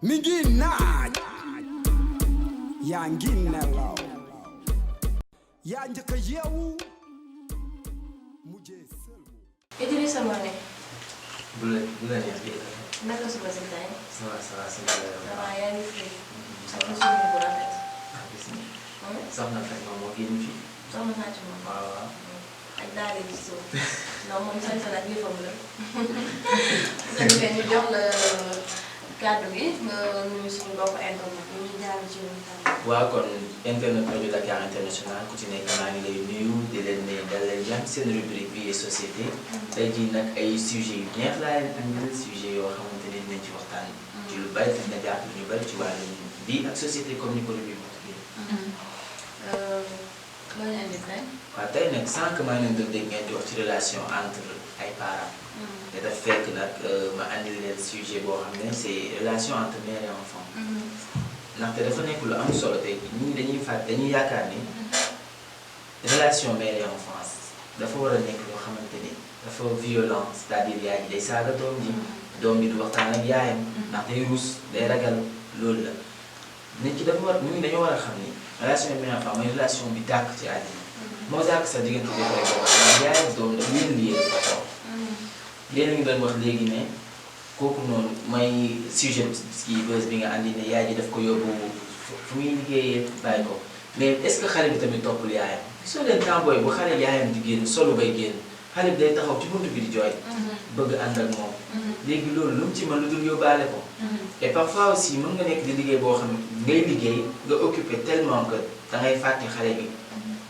mi ngi naaj yaa ngi nelaw yaa njëkk a yeewu mujjee sëlmu. Idrissa Mané. bu la neex bi. naka suba si tey. ça va waaw yaa ngi fi. soxna suñu bu rafet. gis nga. soxna Fatima moo génn fii. soxna Fatima. waaw. ak daal di suuf. non moom sañ sa nag yëfam la. ñu jox la kàddu gi nga nuyu suñu mbokku internet yi ñu jaar ci waaw kon internet rajo Dakar International ku ci nekk maa ngi lay nuyu di leen ne dalal jàmm seen rubrique vie et société. tey jii nag ay sujets yu neex laa leen andil sujet yoo xamante ne dinañ ci waxtaan. ci lu bari dina jàpp lu bari ci wàllu vie ak société comme ni ko rubrique bi tuddee. loo ñu indi tey. waaw tey nag sànq maa ngi leen doon dégg ngeen di wax ci relation entre ay parents. te daf fekk nag ma andil leen sujet boo xam ne c'est relation entre mère et enfant. ndaxte dafa nekk lu am solo tey ñii dañuy yaakaar ni relation mère et enfance dafa war a nekk loo xamante ni dafa violent c'est-à-dire yaay ji day saaga doom ji du waxtaan ak yaayam ndax day ruus day ragal loolu la nit ki dafa war nit ñi dañoo war a xam ni relation mère et enfant mooy relation bi dàkk ci àddina moo dàkk sax diggante bi koy bokk ndax yaay ak doom dafa leen liyee yéen a ngi doon wax léegi ne kooku noonu mooy sujet kii bés bi nga andi ne yaay ji daf ko yóbbu fu muy liggéeyee bàyyi ko mais est-ce que xale bi tamit toppul yaayam gisoo leen temps booy bu xale yaayam di génn solo bay génn xale bi day taxaw ci buntu bi di jooy bëgg ànd ak moom léegi loolu lu mu ci mën lu dul yóbbaale ko et parfois aussi mën nga nekk di liggéey boo xam ne ngay liggéey nga occupé tellement que da ngay fàtte xale bi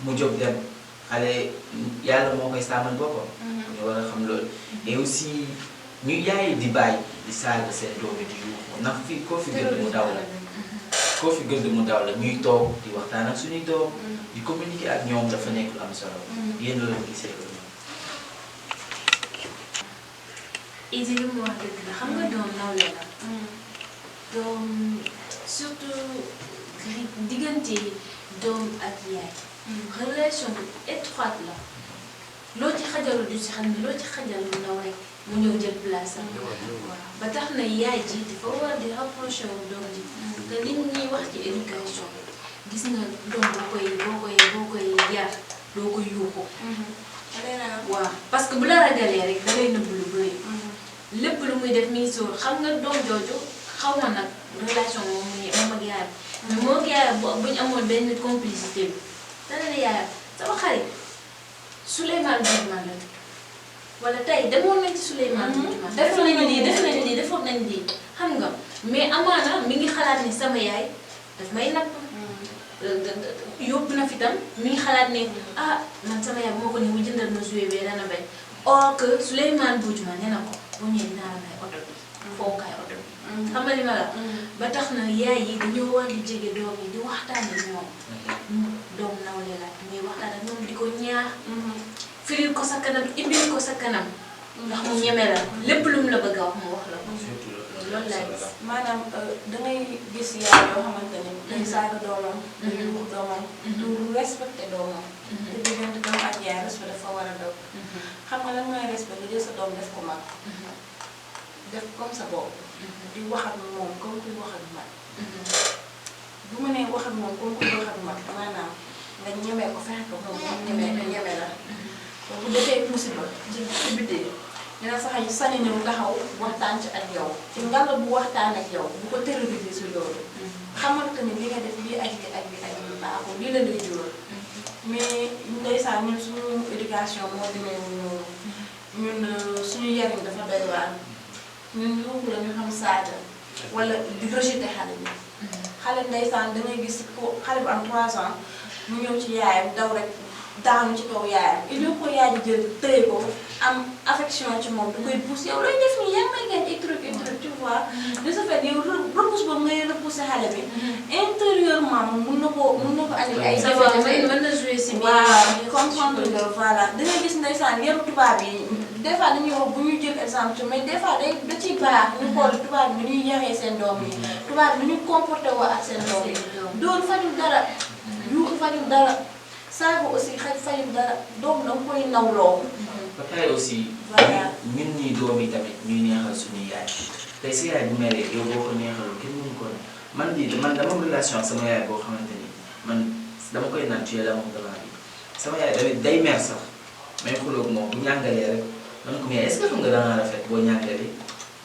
mu jóg dem xale yàlla moo koy sàmmal boppam ñu war a xam loolu et aussi ñu yaay di bàyyi di saaga seen doom yi di yuuxu ndax fii koo fi gëdd mu daw la koo fi gëdd mu daw la ñuy toog di waxtaan ak suñuy doom di communiquer ak ñoom dafa nekk lu am solo yéen loolu gisee ko ñoom. Idi li mu wax dëgg la xam nga doom nawle la doom surtout diggante doom ak yaay relation bu étroite la loo ci xajalu du ci xam ne loo ci xajal lu ndaw rek mu ñëw jël place am waaw ba tax na yaay ji dafa war di rapproché wu doom ji te li ñuy wax ci éducation gis nga doom boo koy yar doo ko yuuxu waaw parce que bu la ragalee rek da lay nëbb lu bëri lépp lu muy def mi ngi sóor xam nga doom jooju xaw ma nag relation moom ak yaayam mais moo ak yaayam bu ñu amoon benn complicité bi dana ne yaayam sama xarit Souleymane Boudjman la wala tey demoon nañ ci Souleymane Boudjman def nañ lii defoon nañ lii xam nga mais amaana mi ngi xalaat ni sama yaay daf may napp yóbbu na fi tam mi ngi xalaat ne ah man sama yaay moo ko ni mu jëndal ma joué bee dana bay or que Souleymane Boudjman nee na ko bu ñëwee dinaa la may oto bi foofukaay oto bi xam nga li ma la ba tax na yaay yi dañoo war di jege doom yi di waxtaan ak ñoom doom nawle la muy waxtaan ak ñoom di ko ñaax firil ko sa kanam ibil ko sa kanam ndax mu ñeme la lépp lu mu la bëgg a wax mu wax la ko loolu laay gis maanaam dangay gis yaay yoo xamante ni day saaga doomam du yuux doomam du respecté doomam te diggante doom ak yaay respect dafa war a daw xam nga lan mooy respect nga jël sa doom def ko mag def comme sa bopp di wax ak moom comme kuy wax ak mag bu ma nee wax ak moom comme kuy wax ak mag maanaam nga ñemee ko fexe ko moom ñeme la bu defee musiba ci biti dina sax ñu sani ñëw taxaw waxtaan ci ak yow ci ngalla bu waxtaan ak yow bu ko terroriser si loolu xamal que ni li nga def lii ak bi ak bi ak bi baaxul lii la lay jural mais ndeysaan ñun suñu éducation moo demee noonu ñun suñu yariñ dafa doy waar ñun yuuxu la ñu xam saaga wala di rejeter xale bi xale ndeysaan dangay gis ko xale bu am 3 ans mu ñëw ci yaayam daw rek daanu ci kaw yaayam il faut que yaay ji jël tëye ko am affection ci moom da koy pousse yow looy def nii yaa ngi may gën ay truc tu vois de ce fait yow repousse boobu ngay repousser xale bi intérieurement mun na ko andil ay jafe-jafe mën na jouer si waaw comprendre nga voilà da ngay gis ndeysaan yaru tubaab yi des fois dañuy wax bu ñuy jël exemple mais des fois da ciy baax ñu xool tubaab bi ñuy yaree seen doom yi tubaab bi ñu comporté woo ak seen doom yi dóor fajul dara yuuxu fajul dara saaga aussi fajul dara doom da nga koy nawloo ba pare aussi voilà ñun ñii doom yi tamit ñuy neexal suñuy yaay tey sa yaay bu meree yow boo ko neexalul kenn mënu ko ne man dama am relation ak sama yaay boo xamante ni man dama koy naan tu es l'amour de ma vie sama yaay tamit day mer sax may xuloog moom bu ñàngalee rek man ko mais est-ce que xam nga dangaa rafet boo ñàngalee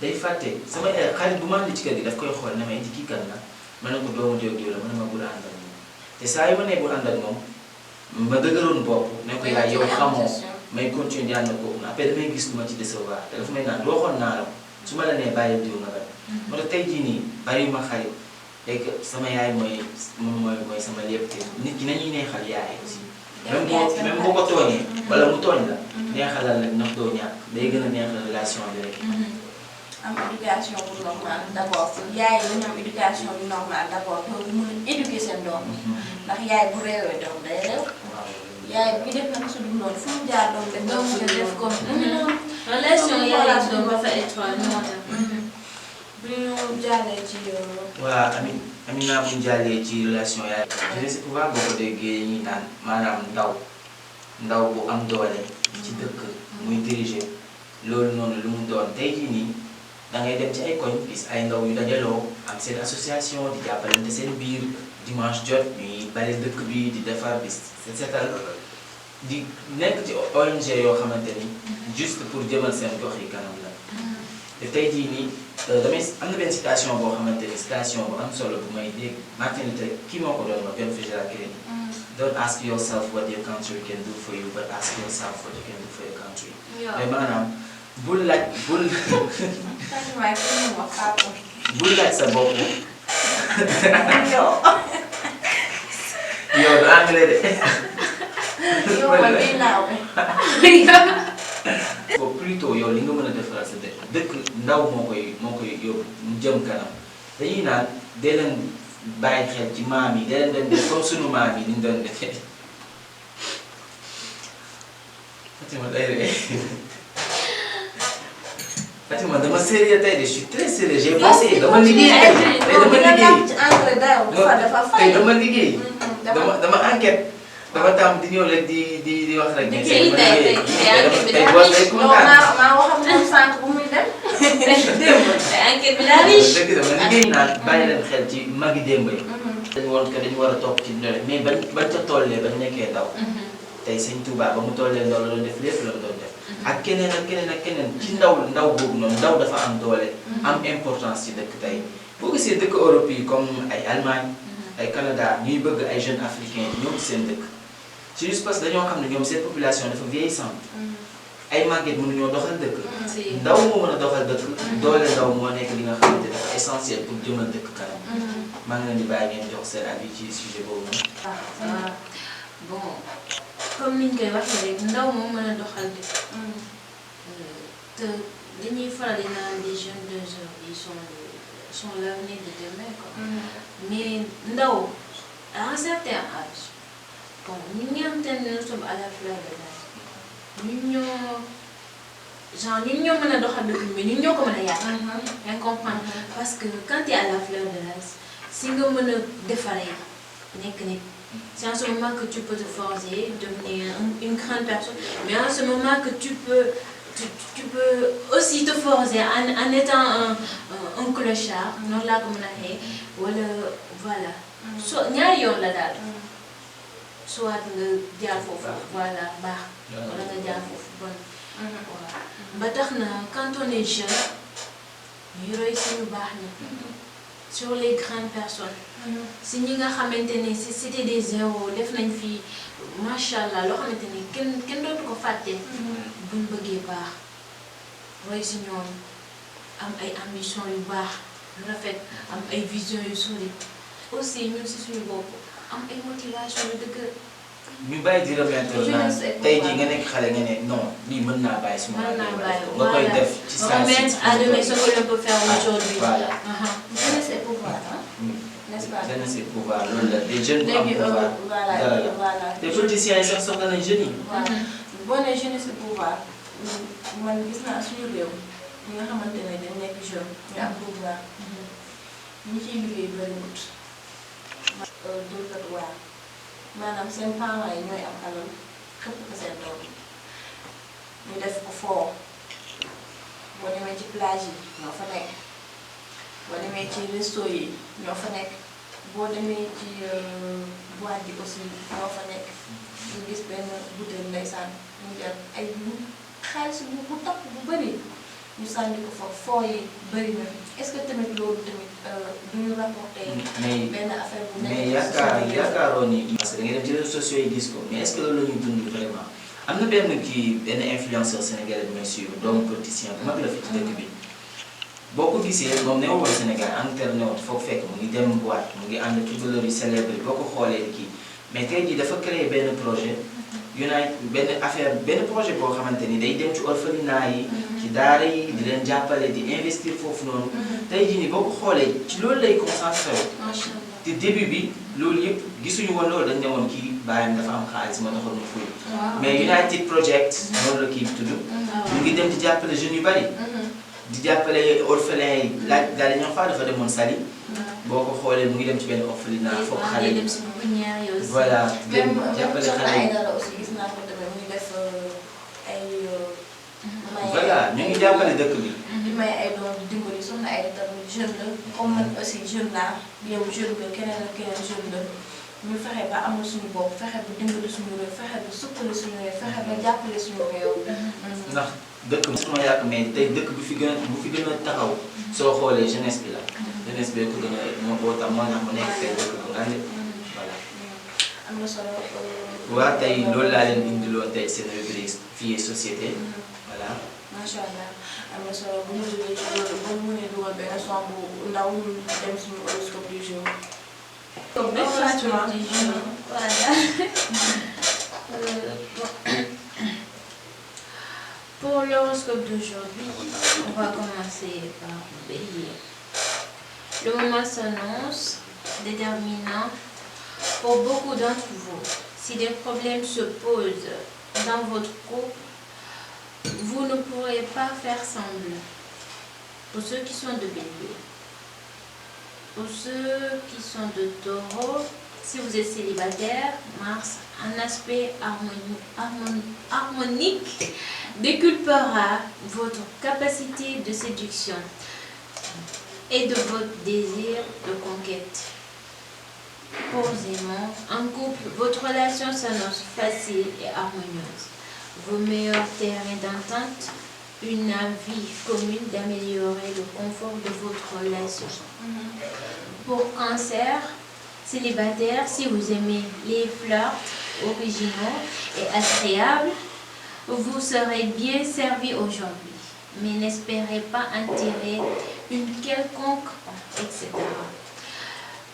day fàtte sama yaay xarit bu ma andi ci kër gi daf koy xool ne ma indi kii kan la ma ne ko doomu diw diw la ma ne ma bul ànd ak moom te saa yu ma nee bul ànd ak moom ma dëgëroon bopp ne ko yaay yow xamoo may continuer di ànd ak kooku après damay gis lu ma ci décevoir te dafa may naan waxoon naa la su ma la nee bàyyi diw nga bañ moo tax tey jii nii bari ma xarit et que sama yaay mooy sama lépp te nit ki nañuy neexal yaay aussi même boo ko tooñee wala mu tooñ la neexalal la ndax doo ñàkk day gën a neexal relation bi rek am éducation bu normal d'abord yaay dañu am éducation bu normal d'abord pour mën a éduquer seen doom ndax yaay bu réewee doom day réew yaay bi def nag su dul noonu fu mu jaar doom def comme relation yaay ak doom dafa étroit moo tax bu ñu jàllee ci voilà Amina bu ñu jàllee ci relation yaay je sais pas boo ko déggee ñi naan maanaam ndaw bu am doole ci dëkk muy diriger loolu noonu lu mu doon tey jii nii da ngay dem ci ay koñ gis ay ndaw yu dajaloo am seen association di jàppalante seen biir dimanche jot ñuy bale dëkk bi di defar bis setal di nekk ci ONG yoo xamante ni juste pour jëmal seen gox yi kanam la te tey jii nii damay am na benn citation boo xamante ni citation bu am solo bu may dégg Martin Luther kii moo ko doon wax John Fitzgerald Kennedy don't ask yourself what your country can do for you but ask yourself what you can do for your country mais maanaam bul laaj sa bopp yow du anglais de plutôt yow li nga mën a defaral sa dëkk ndaw moo koy yóbbu mu jëm kanam dañuy naan dee leen bàyyi xel ci maam yi dee leen dem def comme sunu maam yi ni ñu doon defee Fatima day ree Fatima dama sérieux tey de je suis très sérieux j'ai bossé dama liggéey tey dama liggéey dama enquête dama tàmm di ñëw rek di wax rek. tey tey boo day kontaan maa waxam moom sànq bu muy dem. démb enquête bi daa riche. dëgg dama liggéey naan bàyyi leen xel ci magi démb yi. dañu war a topp ci ndole mais bañ ca tollee bañ nekkee ndaw. tey sëñ Touba ba mu tollee ndaw la doon def lépp la doon def. ak keneen ak keneen ci ndaw boobu noonu ndaw dafa am doole. am importance ci dëkk tey boo gisee dëkk Europe yi comme ay Allemagne. ay Canada ñuy bëgg ay jeunes africains ñoom seen dëkk. c'est juste parce que dañoo xam ne ñoom seen population dafa vieillissante ay màgget mënuñoo doxal dëkk ndaw moo mën a doxal dëkk doole ndaw moo nekk li nga xamante dafa essentiel pour jëmal dëkk kanam maa ngi leen di bàyyi ngeen jox seen avis ci sujet boobu noonu bon comme niñ koy waxee rek ndaw moo mën a doxal dëkk te dañuy faral di naan les jeunes d'aujourd'hui sont l'avenir de demain quoi mais ndaw à un certain âge bon ñun ñi nga xamante ne nous sommes à la fleur de l'âge ñun ñoo mën a doxal dëkk bi mais ñun ñoo ko mën a yàq. yaa ngi comprendre parce que quand tu es à la fleur de l'âge si nga mën a defaree nekk nit c'est en ce moment que tu peux te forger devenir une grande personne mais en ce moment que tu peux aussi te forger en étant un clochard noonu laa ko mën a xëy wala voilà so ñaari yoon la daal. soit nga jaar foofu voilà baax wala nga jaar foofu bon voilà ba tax na quand on est jeune ñu roy si ñu baax ni sur les grandes personnes si ñi nga xamante ne si c'était des héros def nañ fi macha allah loo xamante ne kenn dootu ko fàtte buñ bëggee baax roy si ñoom am ay ambition yu baax yu rafet am ay vision yu solide aussi ñun si suñu bopp am ay motivation yu dëgg. ñu bàyyi di remettre naan tey jii nga nekk xale nga ne non lii mën naa bàyyi su ma la nga koy def ci saa si à demain ce que l'on peut faire aujourd'hui. voilà. Jeunesse et pouvoir n'est-ce pas. Jeunesse et pouvoir loolu la des jeunes bu am pouvoir dara la te politiciens yi sax soxla nañ jeunes yi. voilà boo nee jeunesse et pouvoir man gis naa suñu réew ñi nga xamante ne dañ nekk jeune ñu am pouvoir ñi ciy liggéey bëriwut. dóorkat waar maanaam seen parents yi ñooy am alal xëpp ko seen doom ñu def ko foo boo demee ci plage yi ñoo fa nekk demee ci resto yi ñoo fa nekk boo demee ci boîte bi aussi ñoo fa nekk ñu gis benn bouteille ndeysaan ñu jar ay xaalis bu takk bu bëri ñu sànni ko fa foo yi bëri na est-ce que tamit loolu tamit duñu rapporté benn affaire bu nekk mais yaakaaroon ni parce que da ngay dem ci réseaux sociaux yi gis ko mais est-ce que loolu la ñuy dund vraiment am na benn influenceur sénégalais bi may suivre doomu politicien bu mag la fi ci dëkk bi boo ko gisee moom newul woon Sénégal Angleterre newul foog fekk mu ngi dem boîte mu ngi ànd footballeur yu célèbre yi boo ko xoolee kii mais tey jii dafa créé benn projet benn projet boo xamante ni day dem ci orphelinat yi ci daara yi di leen jàppale di investir foofu noonu tey jii nii boo ko xoolee ci loolu lay concentré te début bi loolu yëpp gisuñu woon loolu dañ ne woon kii bàyyam dafa am xaalis moo taxoon mu fuy mais United Project noonu la kii bi tudd mu ngi dem di jàppale jeunes yu bari di jàppale orphelin yi laaj daal di ñoo faa dafa demoon Saly boo ko xoolee mu ngi dem ci benn orphelinat foofu xale yi voilà dem jàppale xale yi aussi gis naa ko tamit muy def ay voilà ñu ngi jàppale dëkk bi di may ay doom dimbali soxna ay tamit jeune la comme man aussi jeune laa yow jeune la keneen ak keneen jeune la ñu fexe ba amal suñu bopp fexe ba dimbali suñu réew fexe ba sukkali suñu réew fexe ba jàppale suñu réew ndax dëkk bi suma yàq mais tey dëkk bu fi gën a taxaw soo xoolee jeunesse bi la jeunesse bi ko gën a moo boo tax moo tax mu nekk tey dëkk bu ngande voilà am na solo waa tey loolu laa leen indiloon tey seen rubrique Vie et Société voilà macha allah am na solo bu ñu jógee ci loolu ba mu mënee dugal benn son bu ndaw ñu dem suñu horoscope du jour Pour l'horoscope d'aujourd'hui, on va commencer par Bélier. Le moment s'annonce déterminant pour beaucoup d'entre vous. Si des problèmes se posent dans votre couple, vous ne pourrez pas faire semblant. Pour ceux qui sont de Bélier. Pour ceux qui sont de Taureau, si vous êtes célibataire, Mars, un aspect harmonique déculpera votre capacité de séduction et de votre désir de conquête. Posément, en couple, votre relation s'annonce facile et harmonieuse. Vos meilleurs terrains d'entente, une envie commune d'améliorer le confort de votre relation. Pour Cancer, célibataire, si vous aimez les flirts originaux et agréables, vous serez bien servi aujourd'hui. Mais n'espérez pas en tirer une quelconque, etc.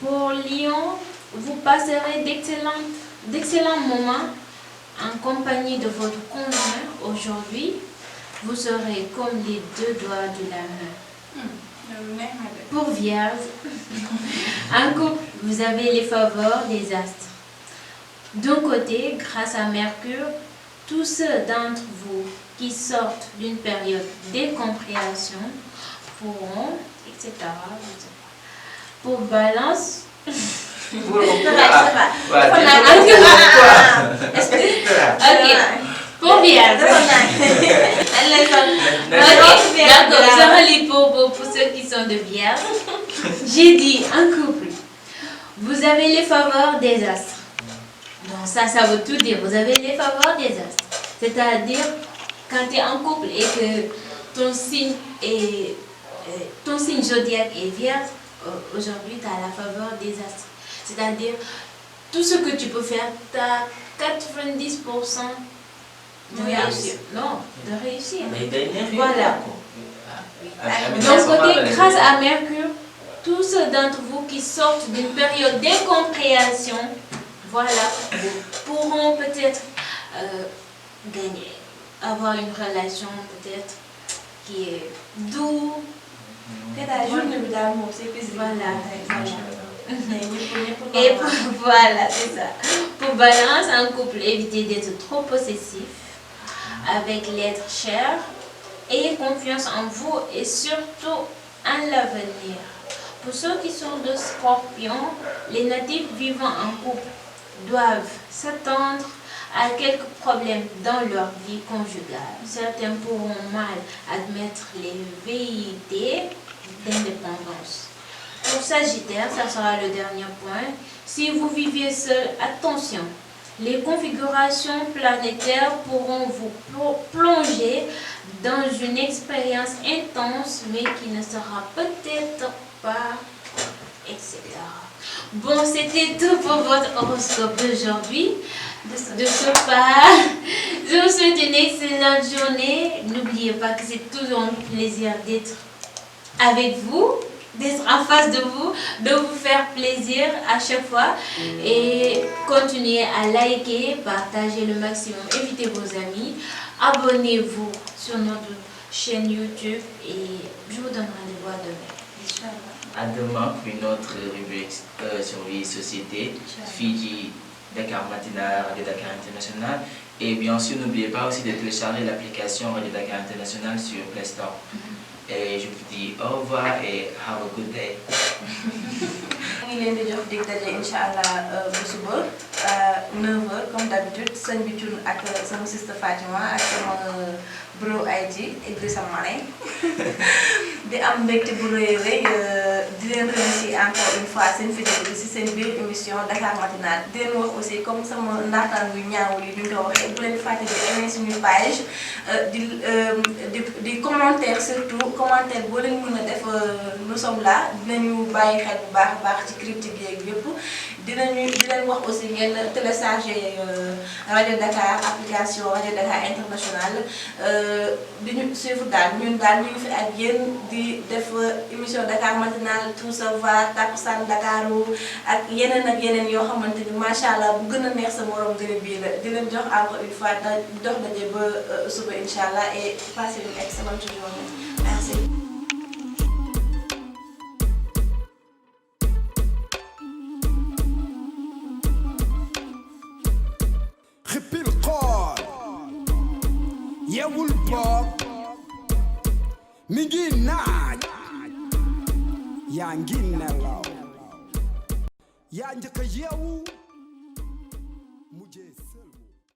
Pour Lion, vous passerez d'excellents moments en compagnie de votre conjoint aujourd'hui. Vous serez comme les deux doigts de la main. Pour Vierge, en couple, vous avez les faveurs des astres. D'un côté, grâce à Mercure, tous ceux d'entre vous qui sortent d'une période d'incompréhension pourront, etc. Pour Balance, pour Vierge. D'accord, je relis pour ceux qui sont de Vierge. J'ai dit en couple, vous avez les faveurs des astres. Donc ça veut tout dire. Vous avez les faveurs des astres. C'est-à-dire, quand tu es en couple et que ton signe zodiaque est Vierge, aujourd'hui tu as la faveur des astres. C'est-à-dire, tout ce que tu peux faire, tu as 90% de réussir. Non, de réussir. Voilà. Donc, côté, grâce à Mercure, tous ceux d'entre vous qui sortent d'une période d'incompréhension, voilà, pourront peut-être gagner, avoir une relation peut-être qui est douce. Voilà. Et voilà, c'est ça. Pour Balance, en couple, évitez d'être trop possessif avec l'être cher. Ayez confiance en vous et surtout en l'avenir. Pour ceux qui sont de Scorpion, les natifs vivant en couple doivent s'attendre à quelques problèmes dans leur vie conjugale. Certains pourront mal admettre les velléités d'indépendance. Sagittaire, ça sera le dernier point. Si vous vivez seul, attention. Les configurations planétaires pourront vous plonger dans une expérience intense, mais qui ne sera peut-être pas, etc. Bon, c'était tout pour votre horoscope d'aujourd'hui. De ce pas, je vous souhaite une excellente journée. N'oubliez pas que c'est toujours un plaisir d'être avec vous, d'être en face de vous faire plaisir à chaque fois. Et continuez à liker, partager le maximum, invitez vos amis, abonnez-vous sur notre chaîne YouTube et je vous donne rendez-vous à demain. Inch'Allah. À demain pour une autre rubrique sur vie et société. Fiji, Dakar Matinale, Radio Dakar International. Et bien sûr, n'oubliez pas aussi de télécharger l'application Radio Dakar International sur Play Store. Et je vous dis au revoir et have a good day. ngi leen di jox dig daje incha allah bu suba 9h comme d'habitude sëñ bi Thioune ak sama sister Fatima ak sama bro IT Idrissa Mané di am mbégte bu rëy di leen remercier encore une fois seen fidélité si seen biir émission Dakar Matinale di leen wax aussi comme sama ndaataan yu ñaawul yi duñ ko waxee bu leen fàtte di aimer suñu page di commentaire surtout commentaire boo leen mën a def nous sommes là dinañu bàyyi xel bu baax a baax ci critique yeeg yëpp di leen wax aussi ngeen télécharger Radio Dakar application Radio Dakar International di ñu suivre daal ñun daal ñu ngi fi ak yéen di def émission Dakar Matinale tout ça va Takussan Dakaru ak yeneen yoo xamante ni macha allah bu gën a neex sa morom gën a bii la di leen jox encore une fois dox daje ba suba incha allah et passez une excellente journée merci. Xipil xool yeewul boog mi ngi naaj yaa ngi nelaw yaa njëkk a yeewu